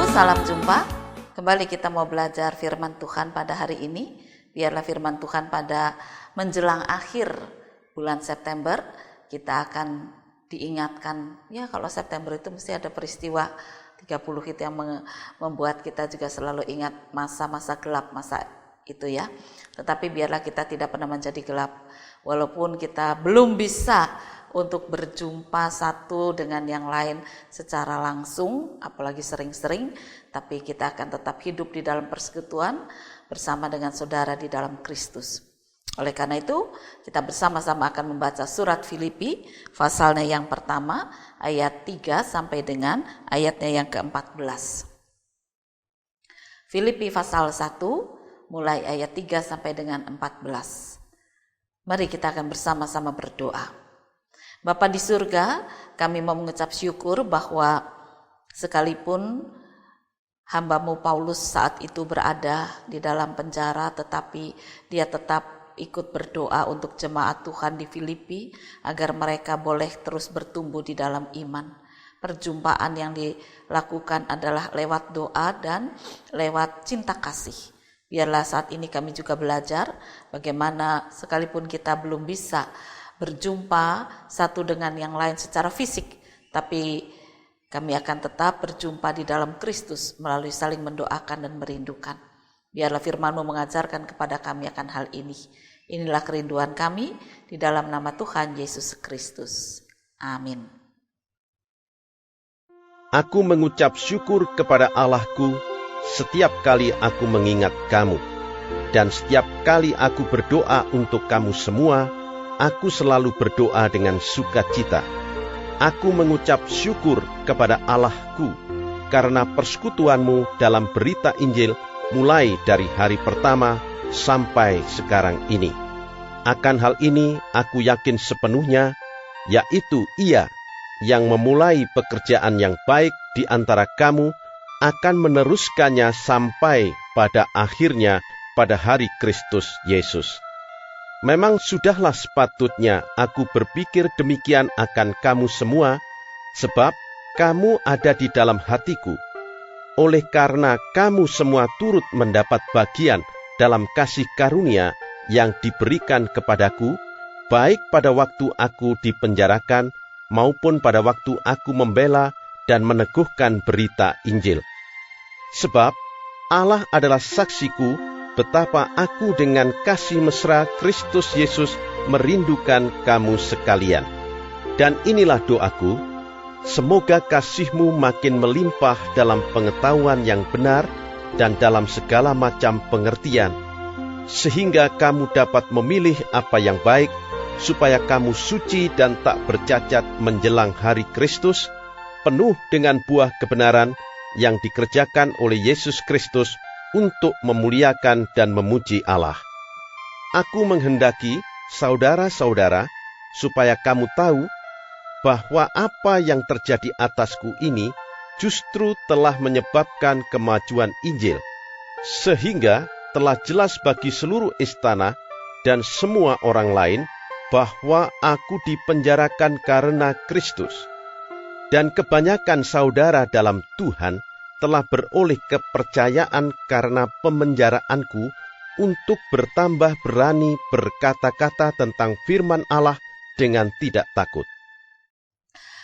salam jumpa. Kembali kita mau belajar firman Tuhan pada hari ini. Biarlah firman Tuhan pada menjelang akhir bulan September, kita akan diingatkan, ya kalau September itu mesti ada peristiwa 30 itu yang membuat kita juga selalu ingat masa-masa gelap, masa itu ya. Tetapi biarlah kita tidak pernah menjadi gelap. Walaupun kita belum bisa untuk berjumpa satu dengan yang lain secara langsung, apalagi sering-sering, tapi kita akan tetap hidup di dalam persekutuan bersama dengan saudara di dalam Kristus. Oleh karena itu, kita bersama-sama akan membaca surat Filipi, pasalnya yang pertama, ayat 3 sampai dengan ayatnya yang ke-14. Filipi pasal 1, mulai ayat 3 sampai dengan 14. Mari kita akan bersama-sama berdoa. Bapa di surga, kami mau mengucap syukur bahwa sekalipun hamba-Mu Paulus saat itu berada di dalam penjara, tetapi dia tetap ikut berdoa untuk jemaat Tuhan di Filipi agar mereka boleh terus bertumbuh di dalam iman. Perjumpaan yang dilakukan adalah lewat doa dan lewat cinta kasih. Biarlah saat ini kami juga belajar bagaimana sekalipun kita belum bisa berjumpa satu dengan yang lain secara fisik, tapi kami akan tetap berjumpa di dalam Kristus melalui saling mendoakan dan merindukan. Biarlah firman-Mu mengajarkan kepada kami akan hal ini. Inilah kerinduan kami di dalam nama Tuhan Yesus Kristus. Amin. Aku mengucap syukur kepada Allahku setiap kali aku mengingat kamu, dan setiap kali aku berdoa untuk kamu semua, aku selalu berdoa dengan sukacita. Aku mengucap syukur kepada Allahku karena persekutuanmu dalam berita Injil mulai dari hari pertama sampai sekarang ini. Akan hal ini aku yakin sepenuhnya, yaitu Ia yang memulai pekerjaan yang baik di antara kamu akan meneruskannya sampai pada akhirnya pada hari Kristus Yesus. Memang sudahlah sepatutnya aku berpikir demikian akan kamu semua, sebab kamu ada di dalam hatiku. Oleh karena kamu semua turut mendapat bagian dalam kasih karunia yang diberikan kepadaku, baik pada waktu aku dipenjarakan maupun pada waktu aku membela dan meneguhkan berita Injil. Sebab Allah adalah saksiku betapa aku dengan kasih mesra Kristus Yesus merindukan kamu sekalian. Dan inilah doaku, semoga kasih-Mu makin melimpah dalam pengetahuan yang benar dan dalam segala macam pengertian, sehingga kamu dapat memilih apa yang baik, supaya kamu suci dan tak bercacat menjelang hari Kristus, penuh dengan buah kebenaran yang dikerjakan oleh Yesus Kristus untuk memuliakan dan memuji Allah. Aku menghendaki, saudara-saudara, supaya kamu tahu bahwa apa yang terjadi atasku ini justru telah menyebabkan kemajuan Injil, sehingga telah jelas bagi seluruh istana dan semua orang lain bahwa aku dipenjarakan karena Kristus. Dan kebanyakan saudara dalam Tuhan telah beroleh kepercayaan karena pemenjaraanku untuk bertambah berani berkata-kata tentang firman Allah dengan tidak takut.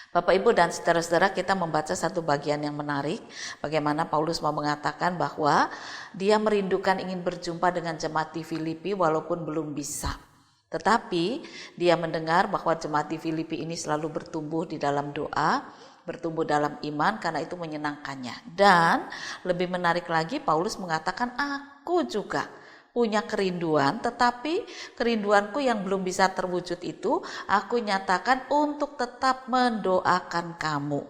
Bapak, Ibu, dan saudara-saudara, kita membaca satu bagian yang menarik, bagaimana Paulus mau mengatakan bahwa dia merindukan ingin berjumpa dengan jemaat di Filipi walaupun belum bisa. Tetapi dia mendengar bahwa jemaat di Filipi ini selalu bertumbuh di dalam doa, bertumbuh dalam iman, karena itu menyenangkannya. Dan lebih menarik lagi, Paulus mengatakan, aku juga punya kerinduan, tetapi kerinduanku yang belum bisa terwujud itu aku nyatakan untuk tetap mendoakan kamu.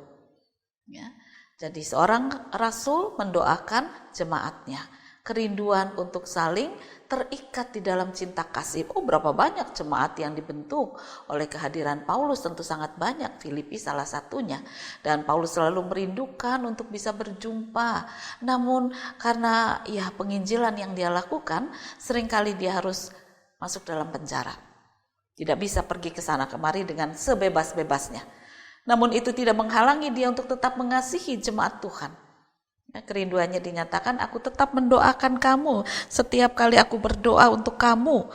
Ya. Jadi seorang rasul mendoakan jemaatnya. Kerinduan untuk saling terikat di dalam cinta kasih. Berapa banyak jemaat yang dibentuk oleh kehadiran Paulus, tentu sangat banyak, Filipi salah satunya. Dan Paulus selalu merindukan untuk bisa berjumpa. Namun karena penginjilan yang dia lakukan, seringkali dia harus masuk dalam penjara. Tidak bisa pergi ke sana kemari dengan sebebas-bebasnya. Namun itu tidak menghalangi dia untuk tetap mengasihi jemaat Tuhan. Kerinduannya dinyatakan, aku tetap mendoakan kamu. Setiap kali aku berdoa untuk kamu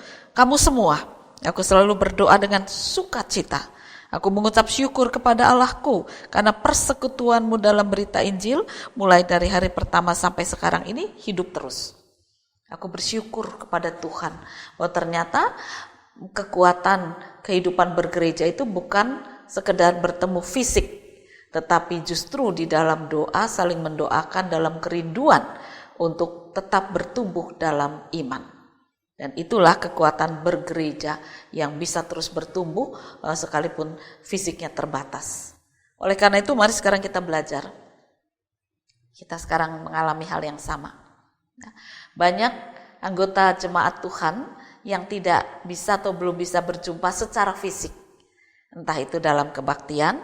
semua, aku selalu berdoa dengan sukacita. Aku mengucap syukur kepada Allahku karena persekutuanmu dalam berita Injil mulai dari hari pertama sampai sekarang ini hidup terus. Aku bersyukur kepada Tuhan bahwa ternyata kekuatan kehidupan bergereja itu bukan sekedar bertemu fisik, tetapi justru di dalam doa saling mendoakan dalam kerinduan untuk tetap bertumbuh dalam iman. Dan itulah kekuatan bergereja yang bisa terus bertumbuh sekalipun fisiknya terbatas. Oleh karena itu mari sekarang kita belajar. Kita sekarang mengalami hal yang sama. Banyak anggota jemaat Tuhan yang tidak bisa atau belum bisa berjumpa secara fisik. Entah itu dalam kebaktian,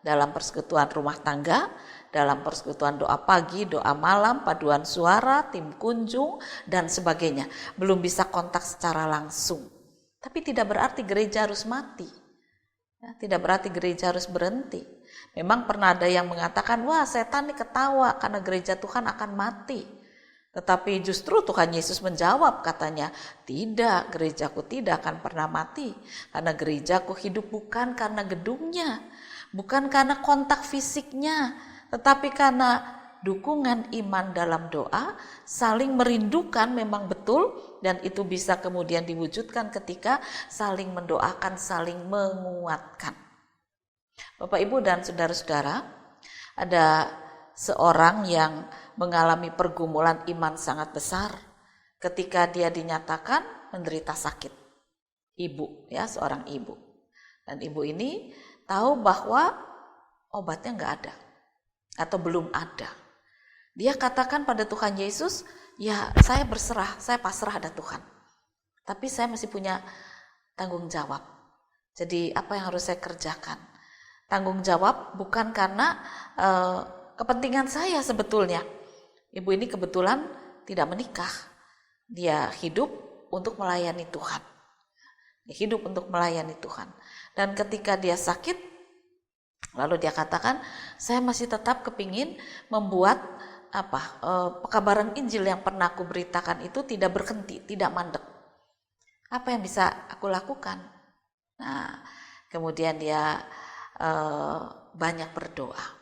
dalam persekutuan rumah tangga, dalam persekutuan doa pagi, doa malam, paduan suara, tim kunjung, dan sebagainya. Belum bisa kontak secara langsung. Tapi tidak berarti gereja harus mati. Tidak berarti gereja harus berhenti. Memang pernah ada yang mengatakan, wah setan ini ketawa karena gereja Tuhan akan mati. Tetapi justru Tuhan Yesus menjawab katanya, tidak, gerejaku tidak akan pernah mati. Karena gerejaku hidup bukan karena gedungnya, bukan karena kontak fisiknya, tetapi karena dukungan iman dalam doa, saling merindukan memang betul, dan itu bisa kemudian diwujudkan ketika saling mendoakan, saling menguatkan. Bapak, Ibu, dan saudara-saudara, ada seorang yang mengalami pergumulan iman sangat besar ketika dia dinyatakan menderita sakit. Ibu, ya, seorang ibu. Dan ibu ini tahu bahwa obatnya enggak ada. Atau belum ada. Dia katakan pada Tuhan Yesus, ya saya berserah, saya pasrah ada Tuhan. Tapi saya masih punya tanggung jawab. Jadi apa yang harus saya kerjakan? Tanggung jawab bukan karena kepentingan saya sebetulnya. Ibu ini kebetulan tidak menikah. Dia hidup untuk melayani Tuhan. Dia hidup untuk melayani Tuhan. Dan ketika dia sakit, lalu dia katakan, saya masih tetap kepingin membuat pekabaran Injil yang pernah aku beritakan itu tidak berhenti, tidak mandek. Apa yang bisa aku lakukan? Nah, kemudian dia banyak berdoa.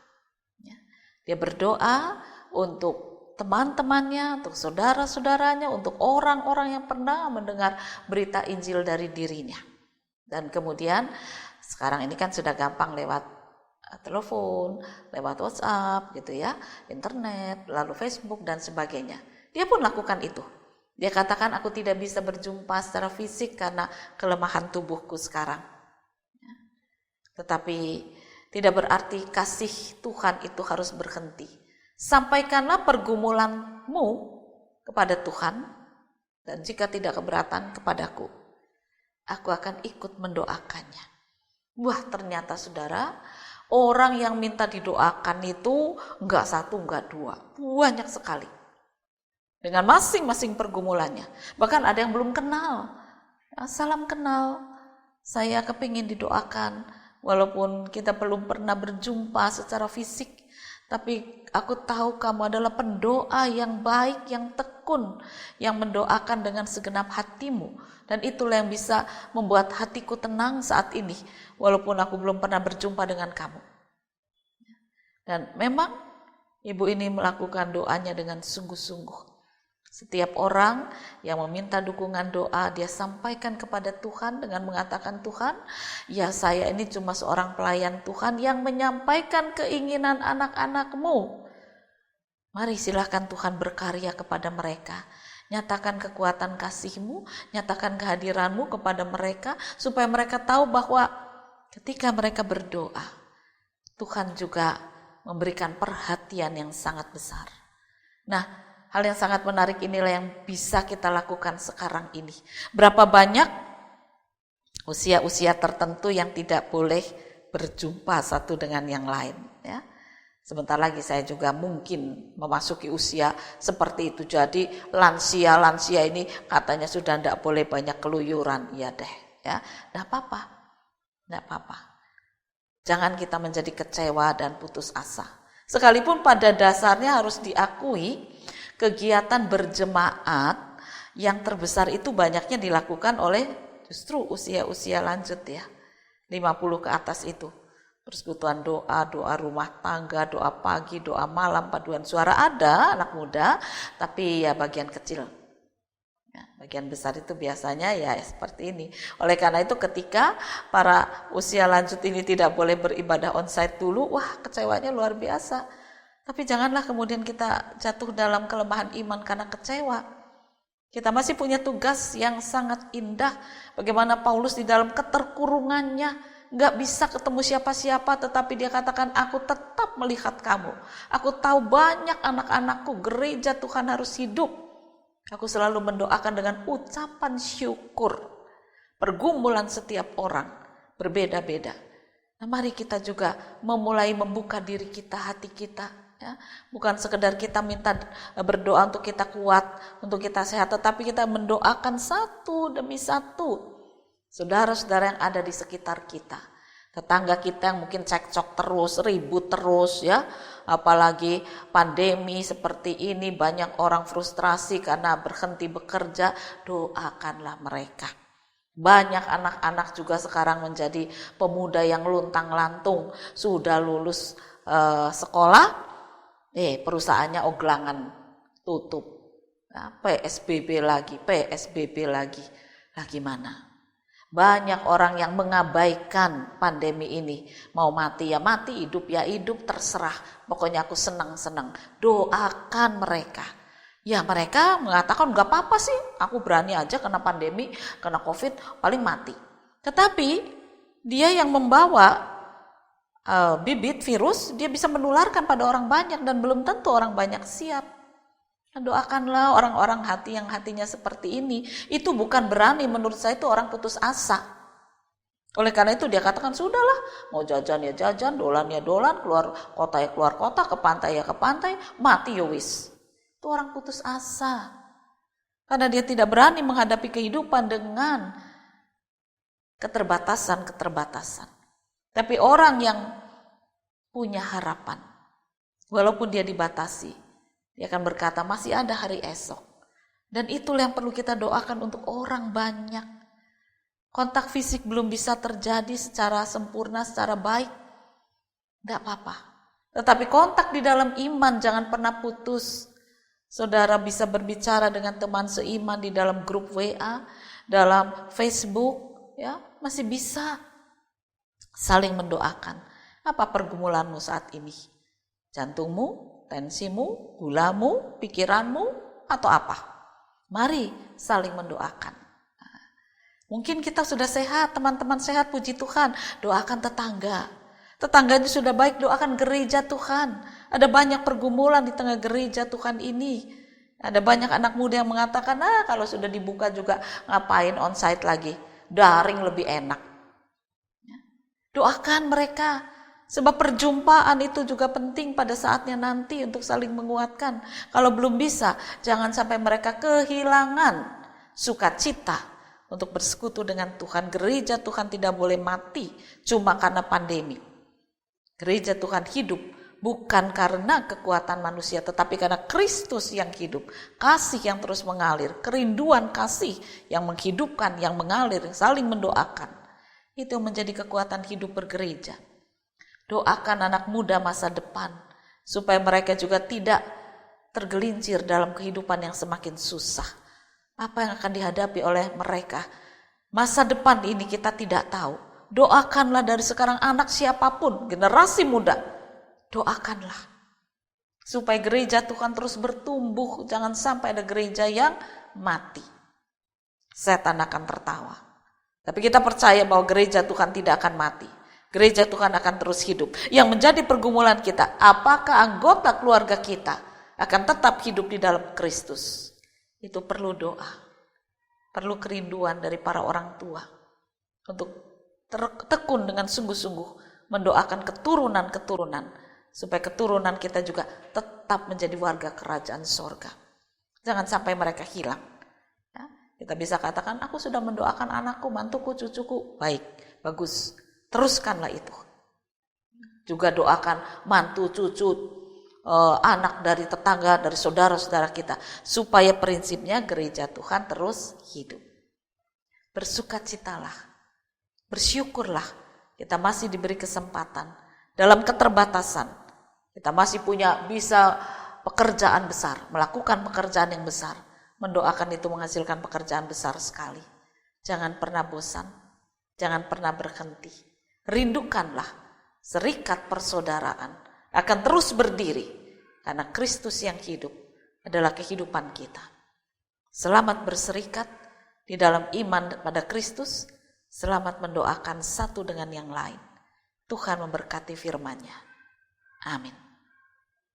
Dia berdoa untuk teman-temannya, untuk saudara-saudaranya, untuk orang-orang yang pernah mendengar berita Injil dari dirinya. Dan kemudian sekarang ini kan sudah gampang lewat telepon, lewat WhatsApp gitu ya, internet, lalu Facebook dan sebagainya. Dia pun lakukan itu. Dia katakan, aku tidak bisa berjumpa secara fisik karena kelemahan tubuhku sekarang. Tetapi tidak berarti kasih Tuhan itu harus berhenti. Sampaikanlah pergumulanmu kepada Tuhan, dan jika tidak keberatan kepadaku, aku akan ikut mendoakannya. Wah, ternyata saudara, orang yang minta didoakan itu enggak satu, enggak dua, banyak sekali. Dengan masing-masing pergumulannya. Bahkan ada yang belum kenal. Salam kenal, saya kepingin didoakan. Walaupun kita belum pernah berjumpa secara fisik, tapi aku tahu kamu adalah pendoa yang baik, yang tekun, yang mendoakan dengan segenap hatimu. Dan itulah yang bisa membuat hatiku tenang saat ini, walaupun aku belum pernah berjumpa dengan kamu. Dan memang ibu ini melakukan doanya dengan sungguh-sungguh. Setiap orang yang meminta dukungan doa, dia sampaikan kepada Tuhan dengan mengatakan, Tuhan, ya saya ini cuma seorang pelayan Tuhan yang menyampaikan keinginan anak-anak-Mu. Mari silahkan Tuhan berkarya kepada mereka. Nyatakan kekuatan kasih-Mu, nyatakan kehadiran-Mu kepada mereka, supaya mereka tahu bahwa ketika mereka berdoa, Tuhan juga memberikan perhatian yang sangat besar. Nah, hal yang sangat menarik inilah yang bisa kita lakukan sekarang ini. Berapa banyak usia-usia tertentu yang tidak boleh berjumpa satu dengan yang lain, ya. Sebentar lagi saya juga mungkin memasuki usia seperti itu. Jadi lansia ini katanya sudah tidak boleh banyak keluyuran. Ya deh, ya, tidak apa-apa. Jangan kita menjadi kecewa dan putus asa. Sekalipun pada dasarnya harus diakui kegiatan berjemaat yang terbesar itu banyaknya dilakukan oleh justru usia-usia lanjut ya. 50 ke atas itu. Persekutuan doa, doa rumah tangga, doa pagi, doa malam, paduan suara ada anak muda, tapi ya bagian kecil. Ya, bagian besar itu biasanya ya seperti ini. Oleh karena itu ketika para usia lanjut ini tidak boleh beribadah onsite dulu, wah kecewanya luar biasa. Tapi janganlah kemudian kita jatuh dalam kelemahan iman karena kecewa. Kita masih punya tugas yang sangat indah. Bagaimana Paulus di dalam keterkurungannya gak bisa ketemu siapa-siapa, tetapi dia katakan, aku tetap melihat kamu. Aku tahu banyak anak-anakku, gereja Tuhan harus hidup. Aku selalu mendoakan dengan ucapan syukur. Pergumulan setiap orang berbeda-beda. Nah, mari kita juga memulai membuka diri kita, hati kita. Ya. Bukan sekedar kita minta berdoa untuk kita kuat, untuk kita sehat, tetapi kita mendoakan satu demi satu saudara-saudara yang ada di sekitar kita. Tetangga kita yang mungkin cekcok terus, ribut terus ya. Apalagi pandemi seperti ini, banyak orang frustrasi karena berhenti bekerja, doakanlah mereka. Banyak anak-anak juga sekarang menjadi pemuda yang luntang-lantung, sudah lulus sekolah, perusahaannya oglangan, tutup. Nah, PSBB lagi. Lah gimana? Banyak orang yang mengabaikan pandemi ini. Mau mati ya mati, hidup ya hidup, terserah. Pokoknya aku senang-senang. Doakan mereka. Ya mereka mengatakan gak apa-apa sih, aku berani aja kena pandemi, kena COVID, paling mati. Tetapi dia yang membawa bibit virus, dia bisa menularkan pada orang banyak dan belum tentu orang banyak siap. Doakanlah orang-orang hati yang hatinya seperti ini. Itu bukan berani, menurut saya itu orang putus asa. Oleh karena itu dia katakan sudahlah, mau jajan ya jajan, dolan ya dolan, keluar kota ya keluar kota, ke pantai ya ke pantai, mati ya wis. Itu orang putus asa. Karena dia tidak berani menghadapi kehidupan dengan keterbatasan. Tapi orang yang punya harapan, walaupun dia dibatasi, dia akan berkata masih ada hari esok. Dan itulah yang perlu kita doakan untuk orang banyak. Kontak fisik belum bisa terjadi secara sempurna, secara baik. Tidak apa-apa. Tetapi kontak di dalam iman jangan pernah putus. Saudara bisa berbicara dengan teman seiman di dalam grup WA, dalam Facebook, ya masih bisa saling mendoakan. Apa pergumulanmu saat ini? Jantungmu, tensimu, gulamu, pikiranmu, atau apa? Mari saling mendoakan. Mungkin kita sudah sehat, teman-teman sehat, puji Tuhan. Doakan tetangga. Tetangganya sudah baik, doakan gereja Tuhan. Ada banyak pergumulan di tengah gereja Tuhan ini. Ada banyak anak muda yang mengatakan, kalau sudah dibuka juga ngapain onsite lagi. Daring lebih enak. Doakan mereka. Sebab perjumpaan itu juga penting pada saatnya nanti untuk saling menguatkan. Kalau belum bisa, jangan sampai mereka kehilangan sukacita untuk bersekutu dengan Tuhan. Gereja Tuhan tidak boleh mati cuma karena pandemi. Gereja Tuhan hidup bukan karena kekuatan manusia, tetapi karena Kristus yang hidup. Kasih yang terus mengalir, kerinduan kasih yang menghidupkan, yang mengalir, yang saling mendoakan. Itu menjadi kekuatan hidup bergereja. Doakan anak muda masa depan, supaya mereka juga tidak tergelincir dalam kehidupan yang semakin susah. Apa yang akan dihadapi oleh mereka? Masa depan ini kita tidak tahu. Doakanlah dari sekarang anak siapapun, generasi muda. Doakanlah. Supaya gereja Tuhan terus bertumbuh. Jangan sampai ada gereja yang mati. Setan akan tertawa. Tapi kita percaya bahwa gereja Tuhan tidak akan mati. Gereja Tuhan akan terus hidup. Yang menjadi pergumulan kita, apakah anggota keluarga kita akan tetap hidup di dalam Kristus? Itu perlu doa. Perlu kerinduan dari para orang tua. Untuk tekun dengan sungguh-sungguh mendoakan keturunan-keturunan. Supaya keturunan kita juga tetap menjadi warga kerajaan sorga. Jangan sampai mereka hilang. Ya, kita bisa katakan, aku sudah mendoakan anakku, mantuku, cucuku. Baik, bagus. Teruskanlah itu. Juga doakan mantu, cucu, anak dari tetangga, dari saudara-saudara kita. Supaya prinsipnya gereja Tuhan terus hidup. Bersukacitalah, bersyukurlah kita masih diberi kesempatan. Dalam keterbatasan, kita masih bisa pekerjaan besar, melakukan pekerjaan yang besar. Mendoakan itu menghasilkan pekerjaan besar sekali. Jangan pernah bosan, jangan pernah berhenti. Rindukanlah serikat persaudaraan akan terus berdiri karena Kristus yang hidup adalah kehidupan kita. Selamat berserikat di dalam iman pada Kristus, selamat mendoakan satu dengan yang lain. Tuhan memberkati firman-Nya. Amin.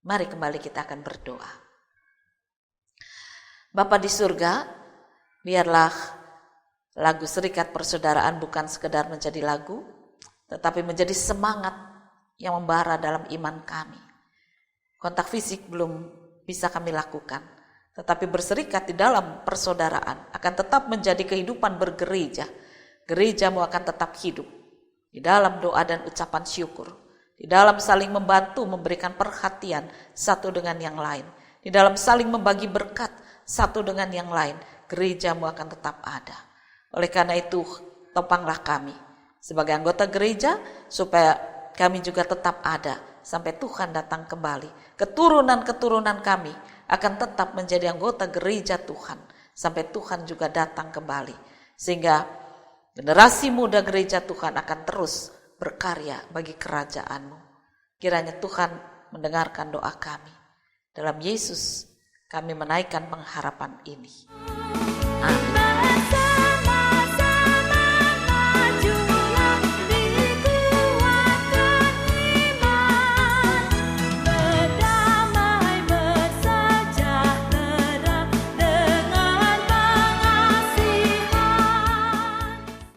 Mari kembali kita akan berdoa. Bapa di surga, biarlah lagu Serikat Persaudaraan bukan sekedar menjadi lagu, tetapi menjadi semangat yang membara dalam iman kami. Kontak fisik belum bisa kami lakukan, tetapi berserikat di dalam persaudaraan akan tetap menjadi kehidupan bergereja. Gerejamu akan tetap hidup di dalam doa dan ucapan syukur, di dalam saling membantu, memberikan perhatian satu dengan yang lain, di dalam saling membagi berkat satu dengan yang lain. Gerejamu akan tetap ada. Oleh karena itu, topanglah kami sebagai anggota gereja, supaya kami juga tetap ada sampai Tuhan datang kembali. Keturunan-keturunan kami akan tetap menjadi anggota gereja Tuhan sampai Tuhan juga datang kembali. Sehingga generasi muda gereja Tuhan akan terus berkarya bagi kerajaan-Mu. Kiranya Tuhan mendengarkan doa kami. Dalam Yesus kami menaikkan pengharapan ini. Amin.